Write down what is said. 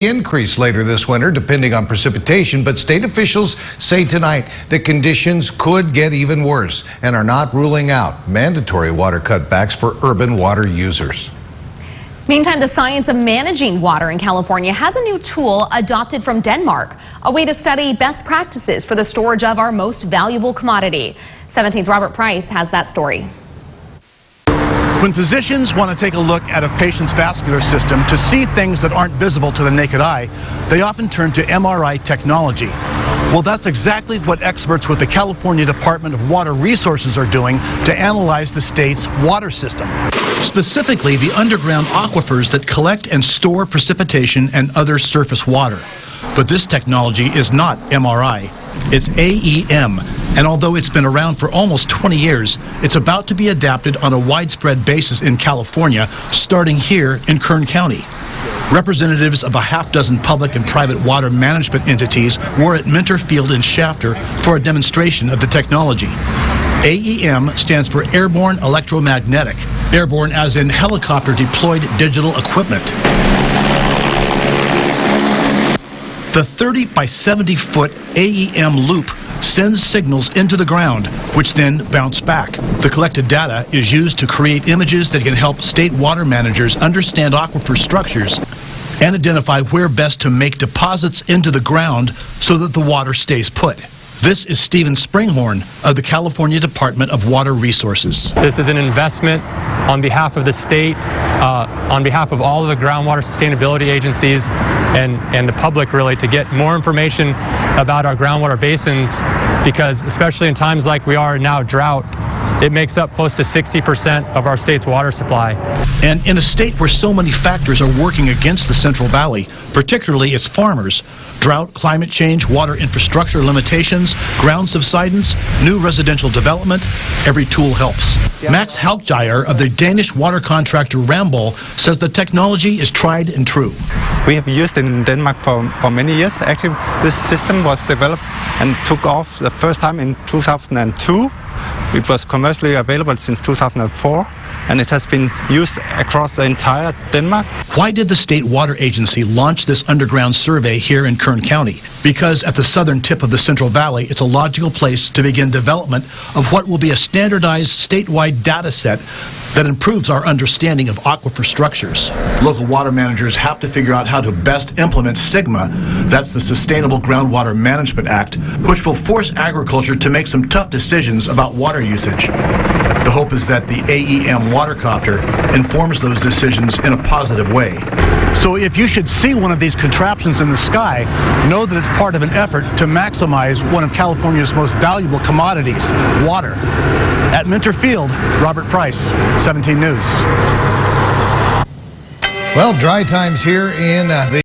Increase later this winter depending on precipitation, but state officials say tonight that conditions could get even worse and are not ruling out mandatory water cutbacks for urban water users. Meantime, the science of managing water in California has a new tool adopted from Denmark, a way to study best practices for the storage of our most valuable commodity. 17's Robert Price has that story. When physicians want to take a look at a patient's vascular system to see things that aren't visible to the naked eye, they often turn to MRI technology. Well, that's exactly what experts with the California Department of Water Resources are doing to analyze the state's water system. Specifically, the underground aquifers that collect and store precipitation and other surface water. But this technology is not MRI. It's AEM, and although it's been around for almost 20 years, it's about to be adapted on a widespread basis in California, starting here in Kern County. Representatives of a half-dozen public and private water management entities were at Minter Field in Shafter for a demonstration of the technology. AEM stands for Airborne Electromagnetic, airborne as in helicopter-deployed digital equipment. The 30 by 70 foot AEM loop sends signals into the ground, which then bounce back. The collected data is used to create images that can help state water managers understand aquifer structures and identify where best to make deposits into the ground so that the water stays put. This is Stephen Springhorn of the California Department of Water Resources. This is an investment on behalf of the state, on behalf of all of the groundwater sustainability agencies and the public, really, to get more information about our groundwater basins, because especially in times like we are now, drought, it makes up close to 60% of our state's water supply. And in a state where so many factors are working against the Central Valley, particularly its farmers, drought, climate change, water infrastructure limitations, ground subsidence, new residential development, every tool helps. Max Halkjær of the Danish water contractor Ramboll says the technology is tried and true. We have used it in Denmark for many years. Actually, this system was developed and took off the first time in 2002. It was commercially available since 2004, and it has been used across the entire Denmark. Why did the State Water Agency launch this underground survey here in Kern County? Because at the southern tip of the Central Valley, it's a logical place to begin development of what will be a standardized statewide data set that improves our understanding of aquifer structures. Local water managers have to figure out how to best implement SGMA, that's the Sustainable Groundwater Management Act, which will force agriculture to make some tough decisions about water usage. The hope is that the AEM watercopter informs those decisions in a positive way. So if you should see one of these contraptions in the sky, know that it's part of an effort to maximize one of California's most valuable commodities, water. At Minter Field, Robert Price, 17 News. Well, dry times here in the